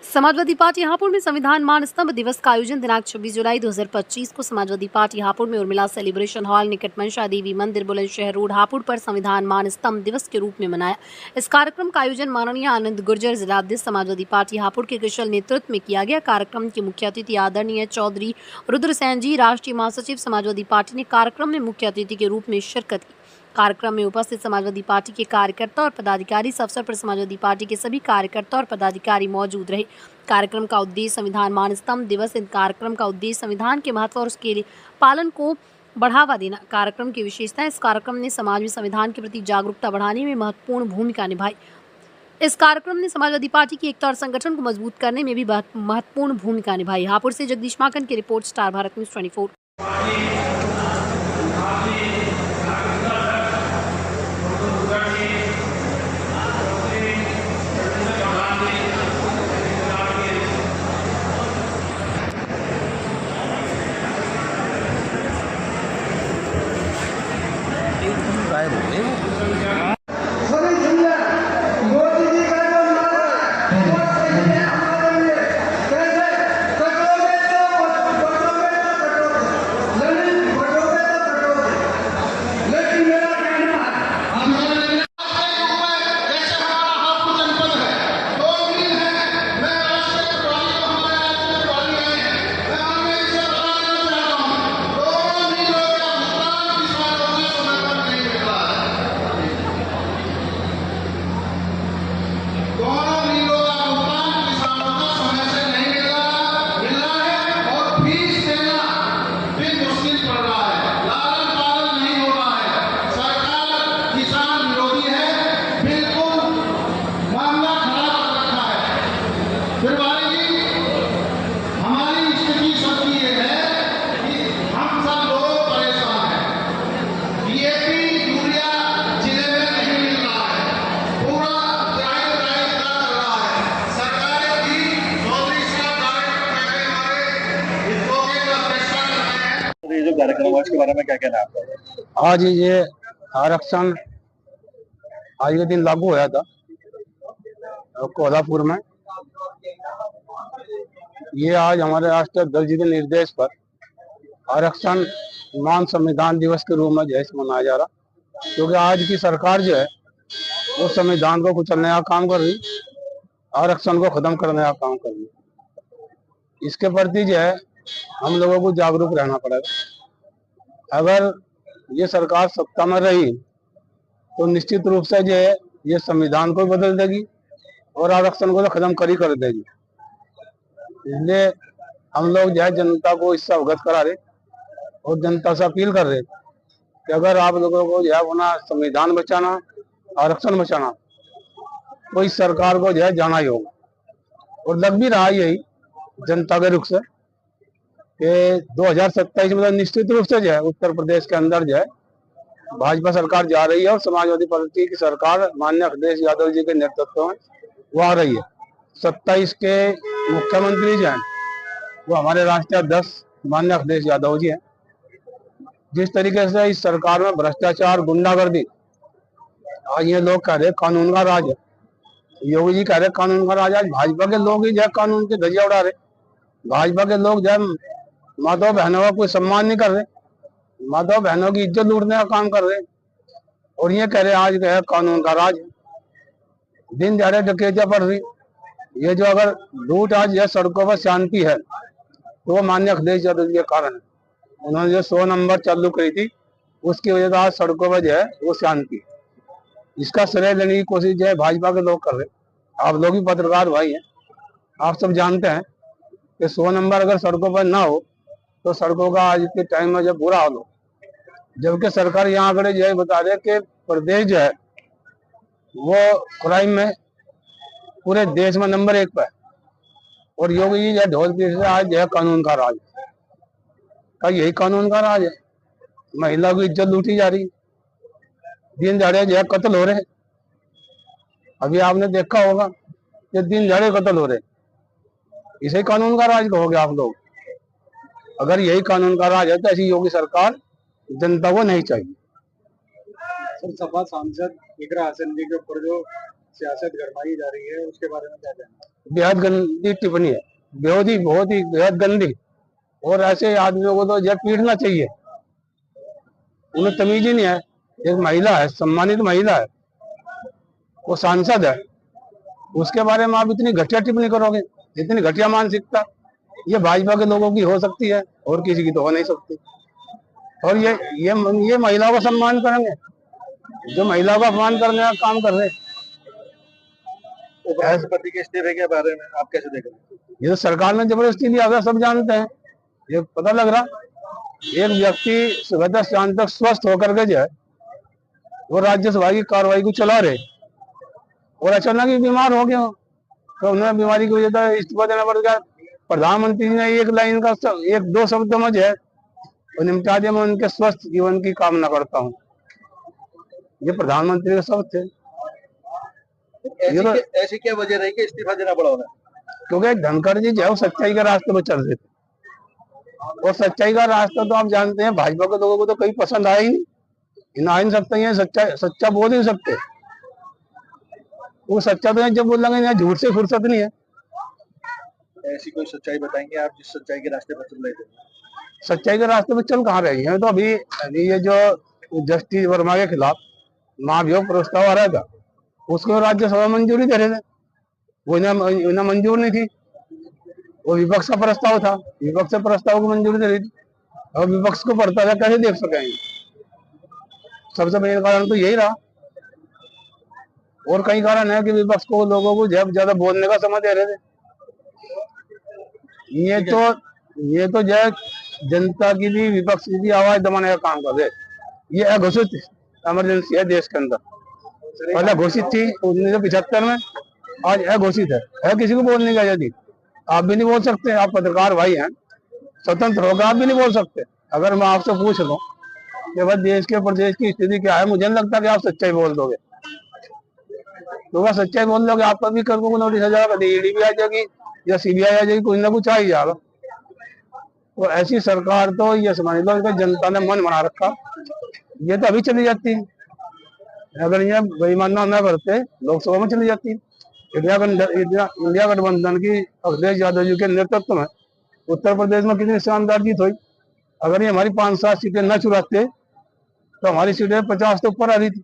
Samajwadi party Hapur में संविधान मान स्तंभ दिवस का आयोजन दिनांक 26 जुलाई 2025 को समाजवादी पार्टी हापुड़ में उर्मिला सेलिब्रेशन हॉल निकट मनसा देवी मंदिर बुलंदशहर रोड हापुड़ पर संविधान मान स्तंभ दिवस के रूप में मनाया। इस कार्यक्रम का आयोजन माननीय आनंद गुर्जर जिलाध्यक्ष समाजवादी पार्टी हापुड़ के कुशल नेतृत्व में किया गया। कार्यक्रम के मुख्य अतिथि आदरणीय चौधरी रुद्रसेन जी, राष्ट्रीय महासचिव समाजवादी पार्टी ने कार्यक्रम में मुख्य अतिथि के रूप में शिरकत की। कार्यक्रम में उपस्थित समाजवादी पार्टी के कार्यकर्ता और पदाधिकारी इस अवसर पर समाजवादी पार्टी के सभी कार्यकर्ता और पदाधिकारी मौजूद रहे। कार्यक्रम का उद्देश्य संविधान मान स्तंभ दिवस। इन कार्यक्रम का उद्देश्य संविधान के महत्व और उसके पालन को बढ़ावा देना। कार्यक्रम की विशेषताएं। इस कार्यक्रम ने समाज में संविधान के प्रति जागरूकता बढ़ाने में महत्वपूर्ण भूमिका निभाई। इस कार्यक्रम ने समाजवादी पार्टी की एकता और संगठन को मजबूत करने में भी महत्वपूर्ण भूमिका निभाई। हापुड़ से जगदीश माकन की रिपोर्ट, स्टार भारत न्यूज़ 24। गायब हो गए। हमारी स्थिति सबकी ये है कि हम सब लोग परेशान हैं। बीएपी यूरिया जिले में नहीं मिल रहा है, पूरा ड्राई कर रहा है। सरकारें भी चौधरी साहब डायरेक्ट हमारे हितों का फैसला कर रहे हैं। तो ये जो कार्यक्रम है उसके बारे में क्या कहना है आपका? आज ये आरक्षण आज के दिन लागू हुआ था कोल्हापुर में। ये आज हमारे राष्ट्रीय अध्यक्ष जी के निर्देश पर आरक्षण मान संविधान दिवस के रूप में जैसे मनाया जा रहा, क्योंकि आज की सरकार जो है वो संविधान को कुचलने का काम कर रही, आरक्षण को खत्म करने का काम कर रही। इसके प्रति जो है हम लोगों को जागरूक रहना पड़ेगा। अगर ये सरकार सत्ता में रही तो निश्चित रूप से जो है ये संविधान को बदल देगी और आरक्षण को तो खत्म कर देगी। इसलिए हम लोग जो है जनता को इससे अवगत करा रहे और जनता से अपील कर रहे कि अगर आप लोगों को जो है अपना संविधान बचाना, आरक्षण बचाना, तो इस सरकार को जो है जाना ही होगा। और लग भी रहा यही जनता के रुख से कि 2027 में निश्चित रूप से जो है उत्तर प्रदेश के अंदर जो है भाजपा सरकार जा रही है और समाजवादी पार्टी की सरकार माननीय अखिलेश यादव जी के नेतृत्व में वो आ रही है। 27 के मुख्यमंत्री जो हैं वो हमारे राष्ट्रीय अध्यक्ष माननीय अखिलेश यादव जी हैं। जिस तरीके से इस सरकार में भ्रष्टाचार, गुंडागर्दी, आज ये लोग कह रहे कानून का राज है, योगी जी कह रहे कानून का राज। आज भाजपा के लोग ही जो है कानून के धज्जियां उड़ा रहे। भाजपा के लोग जो है माताओं बहनों का कोई सम्मान नहीं कर रहे, माताओं बहनों की इज्जत लूटने का काम कर रहे और ये कह रहे आज जो है कानून का राज है। दिन दिहाड़े डकैतियां बढ़ रही। ये जो अगर लूट आज यह सड़कों पर शांति है तो वो माननीय अखिलेश यादव जी के कारण है। उन्होंने जो 100 नंबर चालू करी थी उसकी वजह से आज सड़कों पर जो है वो शांति। इसका श्रेय लेने की कोशिश जो है भाजपा के लोग कर रहे। आप लोग भी पत्रकार भाई हैं, आप सब जानते हैं कि 100 नंबर अगर सड़कों पर ना हो तो सड़कों का आज के टाइम में जब बुरा हाल हो, जबकि सरकार यहाँ आगे जो है बता रहे कि प्रदेश जो है वो क्राइम में पूरे देश में नंबर 1 पर, और योगी जी जो ढोल पीट से आज जो है कानून का राज का, यही कानून का राज है। महिला की इज्जत लूटी जा रही, दिन दहाड़े जो है कत्ल हो रहे। अभी आपने देखा होगा कि दिन दहाड़े कत्ल हो रहे, इसे कानून का राज कहोगे आप लोग? अगर यही कानून का राज है तो ऐसी योगी सरकार जनता को नहीं चाहिए। सर, सपा सांसद इकरा हसन जी के ऊपर जो सियासत गरमाई जा रही है, उसके बारे में क्या कहना? बेहद गंदी टिप्पणी है, बहुत ही बेहद गंदी। और ऐसे आदमियों को तो जब पीटना चाहिए, उन्हें तमीज ही नहीं है। एक महिला है, सम्मानित महिला है, वो सांसद है, उसके बारे में आप इतनी घटिया टिप्पणी करोगे, इतनी घटिया मानसिकता, ये भाजपा के लोगों की हो सकती है और किसी की तो हो नहीं सकती। और ये महिलाओं का सम्मान करेंगे जो महिलाओं का अपमान करने का काम कर रहे हैं। उपराष्ट्रपति के इस्तीफे के बारे में आप कैसे देख रहे हैं? ये तो सरकार ने जबरदस्ती लिया हुआ, सब जानते हैं। ये पता लग रहा, एक व्यक्ति सुबह से शाम तक स्वस्थ होकर के जो है वो राज्यसभा की कार्रवाई को चला रहे और अचानक ही बीमार हो गए, तो उन्हें बीमारी की वजह से इस्तीफा देना पड़ गया। प्रधानमंत्री ने एक लाइन का एक दो शब्द में जो है वो निपटा दिया, मैं उनके स्वस्थ जीवन की कामना करता हूँ। ये प्रधानमंत्री के शब्द थे। ऐसी क्या वजह रही कि इस्तीफा देना पड़ा उन्हें? क्योंकि धनखड़ जी जो है वो सच्चाई के रास्ते पर चल रहे थे, और सच्चाई का रास्ता तो आप जानते हैं भाजपा के लोगों को तो कहीं पसंद आया ही नहीं, आ ही नहीं सकते हैं, सच्चा बोल ही नहीं सकते। वो सच्चा तो जब बोलेंगे यहाँ झूठ से फुर्सत नहीं है। ऐसी कोई सच्चाई बताएंगे आप जिस सच्चाई के रास्ते पर चल रहे थे? सच्चाई के रास्ते पर चल कहाँ रही है? तो अभी ये जो जस्टिस वर्मा के खिलाफ महाभियोग प्रस्ताव आ रहा था, उसको राज्यसभा मंजूरी दे रहे थे, वो इन्हें मंजूर नहीं थी। वो विपक्ष का प्रस्ताव था, विपक्ष के प्रस्ताव को मंजूरी दे रही थी, और विपक्ष को पढ़ता था कैसे देख सकेंगे? सबसे मेन कारण तो यही रहा, और कई कारण है कि विपक्ष को लोगों को जब ज्यादा बोलने का समय दे रहे थे। ये तो जो जनता की भी विपक्ष की भी आवाज दबाने का काम कर रहे। ये अघोषित इमरजेंसी है देश के अंदर, पहले घोषित थी 1975 में, आज अघोषित है किसी को बोलने की आजादी। आप भी नहीं बोल सकते, आप पत्रकार भाई हैं, स्वतंत्र होकर आप भी नहीं बोल सकते। अगर मैं आपसे पूछ लूं कि भाई देश के प्रदेश की स्थिति क्या है, मुझे नहीं लगता कि आप सच्चाई बोल दोगे। तो वह सच्चाई बोल दोगे आप पर भी कर को नोटिस आ जाएगा, ईडी भी आ जाएगी या सीबीआई आ जाएगी, कुछ ना कुछ आ ही जाएगा। तो ऐसी सरकार तो ये समझ लो कि जनता ने मन बना रखा, ये तो अभी चली जाती है। अगर ये बेईमाना न करते लोकसभा में चली जाती। इंडिया गठबंधन की अखिलेश यादव जी के नेतृत्व में उत्तर प्रदेश में कितनी शानदार जीत हुई। अगर ये हमारी 5-7 सीटें न चुराते तो हमारी सीटें 50 से ऊपर आ रही थी,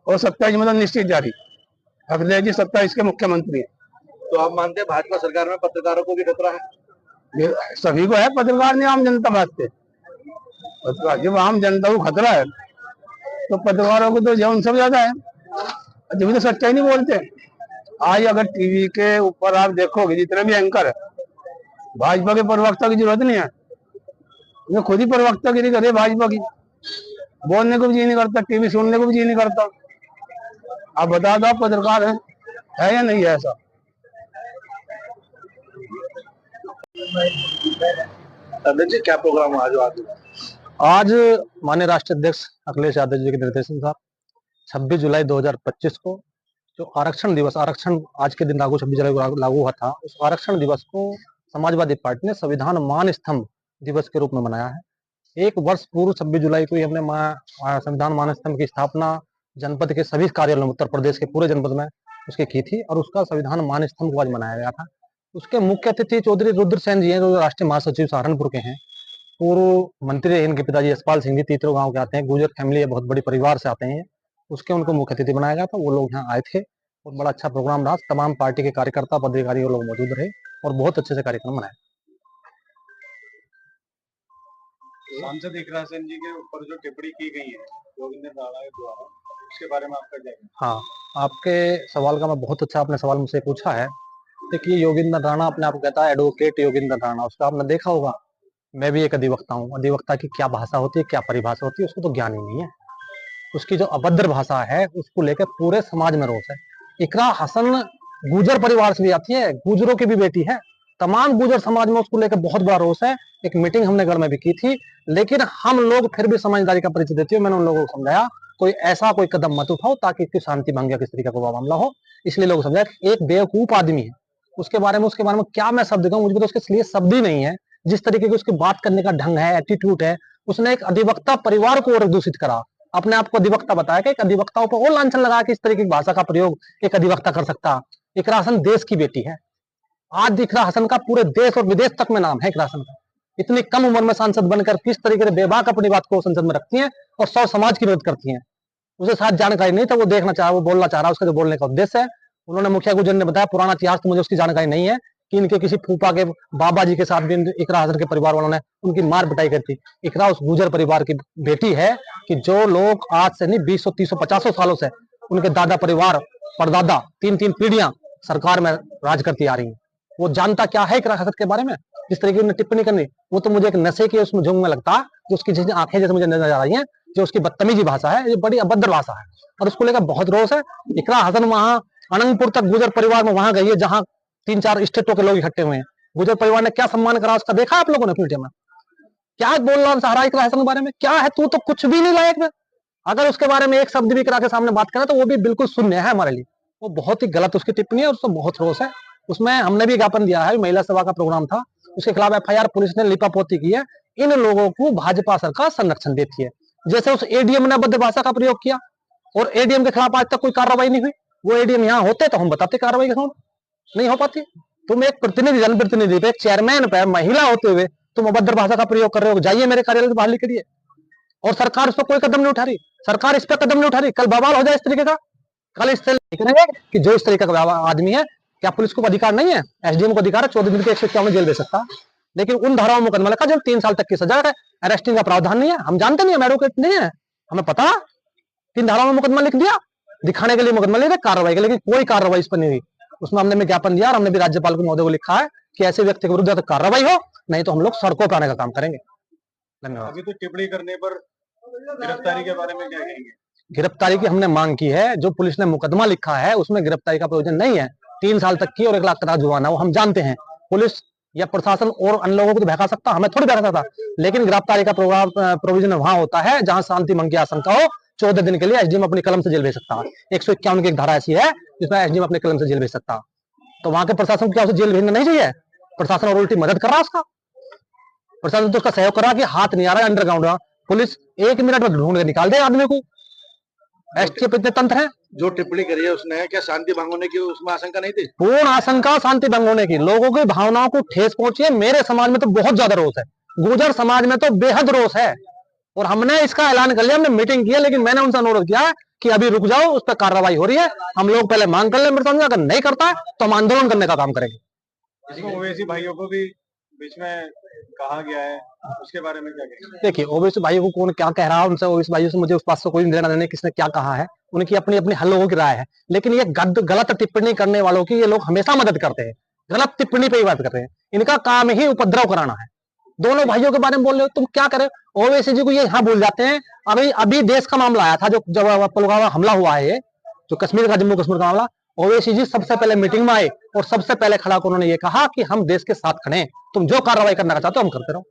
और 27 मतलब निश्चित जारी। अखिलेश जी 27 के मुख्यमंत्री है। तो आप मानते हैं भाजपा सरकार में पत्रकारों को भी खतरा है? ये सभी को है, पत्रकार नहीं आम जनता बात। जब आम जनता को खतरा है तो पत्रकारों को तो जब सब ज्यादा है, जब तो सच्चाई नहीं बोलते। आज अगर टीवी के ऊपर आप देखोगे जितने भी एंकर है, भाजपा के प्रवक्ता की जरूरत नहीं है, ये खुद ही प्रवक्तागिरी करे भाजपा की। बोलने को भी जी नहीं करता, टीवी सुनने को भी जी नहीं करता। आप बता दो, आप पत्रकार है या नहीं है ऐसा? अध्यक्ष जी, क्या प्रोग्राम आज माननीय राष्ट्रीय अध्यक्ष अखिलेश यादव जी के निर्देशानुसार 26 जुलाई 2025 को जो आरक्षण दिवस, आरक्षण आज के दिन 26 जुलाई को लागू हुआ था, उस आरक्षण दिवस को समाजवादी पार्टी ने संविधान मान स्तंभ दिवस के रूप में मनाया है। एक वर्ष पूर्व 26 जुलाई को ही हमने संविधान मान स्तंभ की स्थापना जनपद के सभी कार्यालयों में, उत्तर प्रदेश के पूरे जनपद में उसकी की थी, और उसका संविधान मान स्तंभ को आज मनाया गया था। उसके मुख्य अतिथि चौधरी रुद्र सेन जी हैं, जो राष्ट्रीय महासचिव सहारनपुर के हैं। पूर्व मंत्री रहे इनके पिताजी यशपाल सिंह जी, तीतरो गांव के आते हैं, गुर्जर फैमिली है, बहुत बड़ी परिवार से आते हैं। उसके उनको मुख्य अतिथि बनाया गया था, वो लोग यहाँ आए थे और बड़ा अच्छा प्रोग्राम रहा। तमाम पार्टी के कार्यकर्ता पदाधिकारी लोग मौजूद रहे और बहुत अच्छे से कार्यक्रम मनाया। सांसद एकनाथ सेन जी के ऊपर जो टिप्पणी की गई है योगेंद्र राणा के द्वारा, उसके बारे में आपका क्या कहना है? हाँ, आपके सवाल का मैं बहुत अच्छा आपने सवाल मुझसे पूछा है। देखिए, योगेंद्र राणा अपने आप कहता है एडवोकेट योगेंद्र राणा, उसका आपने देखा होगा। मैं भी एक अधिवक्ता हूँ, अधिवक्ता की क्या भाषा होती है, क्या परिभाषा होती है, उसको तो ज्ञान ही नहीं है। उसकी जो अभद्र भाषा है उसको लेकर पूरे समाज में रोष है। इकरा हसन गुजर परिवार से भी आती है, गुजरों की भी बेटी है, तमाम गुजर समाज में उसको लेकर बहुत बड़ा रोष है। एक मीटिंग हमने घर में भी की थी, लेकिन हम लोग फिर भी समझदारी का परिचय देते हुए मैंने उन लोगों को समझाया कोई ऐसा कोई कदम मत उठाओ ताकि इसकी शांति भंग या किस तरीके का मामला हो। इसलिए लोग समझाया कि एक बेवकूफ आदमी है, उसके बारे में क्या मैं शब्द कहूं, मुझे तो उसके लिए शब्द ही नहीं है। जिस तरीके की उसकी बात करने का ढंग है, एटीट्यूड है, उसने एक अधिवक्ता परिवार को और दूषित करा। अपने आप को अधिवक्ता बताया कि एक अधिवक्ताओं पर और लांछन लगा कि इस तरीके की भाषा का प्रयोग एक अधिवक्ता कर सकता। इकरा हसन देश की बेटी है। आज इकरा हसन का पूरे देश और विदेश तक में नाम है। इकरा हसन का इतनी कम उम्र में सांसद बनकर किस तरीके से बेबाक अपनी बात को संसद में रखती हैं और सौ समाज की मदद करती हैं। उसे शायद जानकारी नहीं था, वो देखना चाह, वो बोलना चाह रहा, उसका जो बोलने का उद्देश्य है। उन्होंने मुखिया गुजर ने बताया पुराना इतिहास तो मुझे उसकी जानकारी नहीं है कि इनके किसी फूफा के बाबा जी के साथ भी इकरा हसन के परिवार वालों ने उनकी मार पिटाई कर थी। इकरा उस गुजर परिवार की बेटी है कि जो लोग आज से नहीं 200, 300, 500 सालों से उनके दादा परिवार परदादा 3-3 पीढ़ियां सरकार में राज करती आ रही है। वो जानता क्या है इकरा हसन के बारे में, जिस तरीके की टिप्पणी करनी, वो तो मुझे एक नशे के उसमें झुंग में लगता है। जो उसकी जैसे आंखें जैसे मुझे नजर आ रही हैं, जो उसकी बदतमीजी भाषा है, ये बड़ी अभद्र भाषा है और उसको लेकर बहुत रोष है। इकरा हसन वहां अनंतपुर तक गुजर परिवार में वहां गई है जहां 3-4 स्टेटों के लोग इकट्ठे हुए हैं। गुजर परिवार ने क्या सम्मान करा उसका देखा आप लोगों ने मीडिया में? क्या बोल रहा सहारा इकरा हसन के बारे में? क्या है, तू तो कुछ भी नहीं लायक। अगर उसके बारे में एक शब्द भी इकरा के सामने बात करें तो वो भी बिल्कुल शून्य है हमारे लिए। वो बहुत ही गलत उसकी टिप्पणी है और उसको बहुत रोष है। उसमें हमने भी ज्ञापन दिया है, महिला सभा का प्रोग्राम था, उसके खिलाफ एफआईआर पुलिस ने लिपापोती की है। इन लोगों को भाजपा सरकार संरक्षण देती है। जैसे उस एडीएम ने अभद्र भाषा का प्रयोग किया और एडीएम के खिलाफ आज तक कोई कार्रवाई नहीं हुई। वो एडीएम यहाँ होते तो हम बताते कार्रवाई के नहीं हो पाती। तुम एक प्रतिनिधि, जनप्रतिनिधि पे, चेयरमैन पे महिला होते हुए तुम अभद्र भाषा का प्रयोग कर रहे हो। जाइए मेरे कार्यालय से बाहर निकलिए। और सरकार उस पर कोई कदम नहीं उठा रही। सरकार इस पर कदम नहीं उठा रही। कल बवाल हो जाए इस तरीके का, कल इस तरीके कि जो इस तरीके का आदमी है, क्या पुलिस को अधिकार नहीं है? एसडीएम को अधिकार है 14 दिन के 151 जेल दे सकता, लेकिन उन धाराओं में मुकदमा लगा जब 3 साल तक की सजा है। अरेस्टिंग का प्रावधान नहीं है। हम जानते नहीं, हम एडवोकेट नहीं है, हमें पता। 3 धाराओं में मुकदमा लिख दिया, दिखाने के लिए मुकदमा लिख दिया, कार्रवाई के, लेकिन कोई कार्रवाई इस पर नहीं हुई। उसमें हमने भी ज्ञापन दिया और हमने भी राज्यपाल को महोदय को लिखा है कि ऐसे व्यक्ति के विरुद्ध कार्रवाई हो, नहीं तो हम लोग सड़कों पर आने का काम करेंगे। धन्यवाद। अभी तो टिप्पणी करने पर गिरफ्तारी के बारे में क्या कहेंगे? गिरफ्तारी की हमने मांग की है। जो पुलिस ने मुकदमा लिखा है उसमें गिरफ्तारी का प्रयोजन नहीं है। 3 साल तक की और 1 लाख तक जुर्माना, वो हम जानते हैं। पुलिस या प्रशासन और अन्य लोगों को तो बहका सकता, हमें थोड़ी बहका सकता, लेकिन गिरफ्तारी का प्रोविजन वहां होता है जहां शांति भंग की आशंका हो। 14 दिन के लिए एसडीएम अपनी कलम से जेल भेज सकता है। 151 की एक धारा ऐसी है जिसमें एसडीएम अपने कलम से जेल भेज सकता। तो वहां के प्रशासन को क्या उसे जेल भेजना नहीं चाहिए? प्रशासन और उल्टी मदद कर रहा है उसका। प्रशासन तो उसका सहयोग कर रहा है कि हाथ नहीं आ रहा है अंडरग्राउंड। पुलिस 1 मिनट में ढूंढ के निकाल दे आदमी को। एसटीएफ इतने तंत्र हैं। जो टिप्पणी करी है उसने, क्या शांति भंग होने की उसमें आशंका नहीं थी? पूर्ण आशंका शांति भंग होने की। लोगों की भावनाओं को ठेस पहुंची है। मेरे समाज में तो बहुत ज्यादा रोष है, गुर्जर समाज में तो बेहद रोष है और हमने इसका ऐलान कर लिया। हमने मीटिंग की है, लेकिन मैंने उनसे अनुरोध किया कि अभी रुक जाओ, उस पर कार्रवाई हो रही है। हम लोग पहले मांग कर ले, मेरे सामने अगर नहीं करता है तो हम आंदोलन करने का काम करेंगे। इसमें ओवैसी भाइयों को भी बीच में कहा गया है, उसके बारे में क्या कहेंगे? देखिए, ओवैसी भाइयों को कौन क्या कह रहा है, उनसे ओवैसी भाइयों से मुझे उस बात से कोई लेना देना किसने क्या कहा है। उनकी अपनी अपनी हर लोगों की राय है, लेकिन ये गलत टिप्पणी करने वालों की ये लोग हमेशा मदद करते हैं। गलत टिप्पणी पे ही बात करते हैं। इनका काम ही उपद्रव कराना है। दोनों भाइयों के बारे में बोल रहे हो, तुम क्या करे? ओवैसी जी को ये यहाँ भूल जाते हैं। अभी देश का मामला आया था, जो जब पुलवामा हमला हुआ है, जो कश्मीर का, जम्मू कश्मीर का मामला, ओवैसी जी सबसे पहले मीटिंग में आए और सबसे पहले खड़ा कर उन्होंने ये कहा कि हम देश के साथ खड़े हैं, तुम जो कार्रवाई करना चाहते हो हम करते रहो।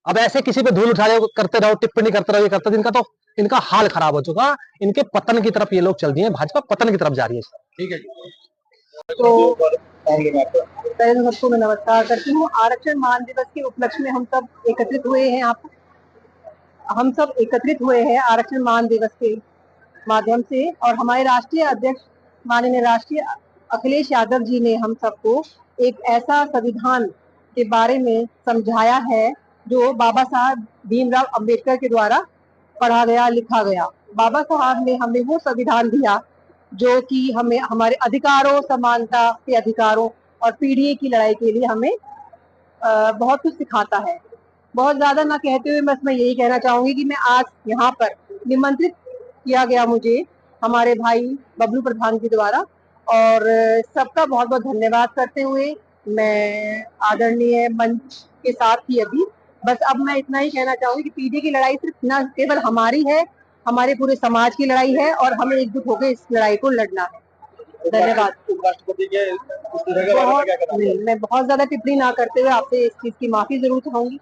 अब ऐसे किसी पे धूल उठा रहे करते रहो, टिप्पणी करते रहो, ये करते, इनका तो इनका हाल खराब हो चुका। इनके पतन की तरफ ये लोग चल दिए, भाजपा पतन की तरफ जा रही है। ठीक है। तो पहले तो सबको मैं नमस्कार करती हूँ। आरक्षण मान दिवस के उपलक्ष्य में हम सब एकत्रित हुए हैं। हम सब एकत्रित हुए हैं आरक्षण मान दिवस के माध्यम से, और हमारे राष्ट्रीय अध्यक्ष माननीय राष्ट्रीय अखिलेश यादव जी ने हम सबको एक ऐसा संविधान के बारे में समझाया है जो बाबा साहब भीमराव अंबेडकर के द्वारा पढ़ा गया, लिखा गया। बाबा साहब ने हमें वो संविधान दिया जो कि हमें हमारे अधिकारों, समानता के अधिकारों और पीढ़ी की लड़ाई के लिए हमें बहुत कुछ सिखाता है। बहुत ज्यादा ना कहते हुए बस मैं यही कहना चाहूंगी कि मैं आज यहाँ पर निमंत्रित किया गया मुझे हमारे भाई बबलू प्रधान के द्वारा, और सबका बहुत बहुत धन्यवाद करते हुए मैं आदरणीय मंच के साथ ही अभी बस अब मैं इतना ही कहना चाहूंगी कि पीढ़ी की लड़ाई सिर्फ न केवल हमारी है, हमारे पूरे समाज की लड़ाई है और हमें एकजुट होकर इस लड़ाई को लड़ना है। धन्यवाद। उपराष्ट्रपति के इस तरह के बारे में क्या कहना? मैं बहुत ज्यादा टिप्पणी ना करते हुए आपसे इस चीज की माफी जरूर चाहूंगी।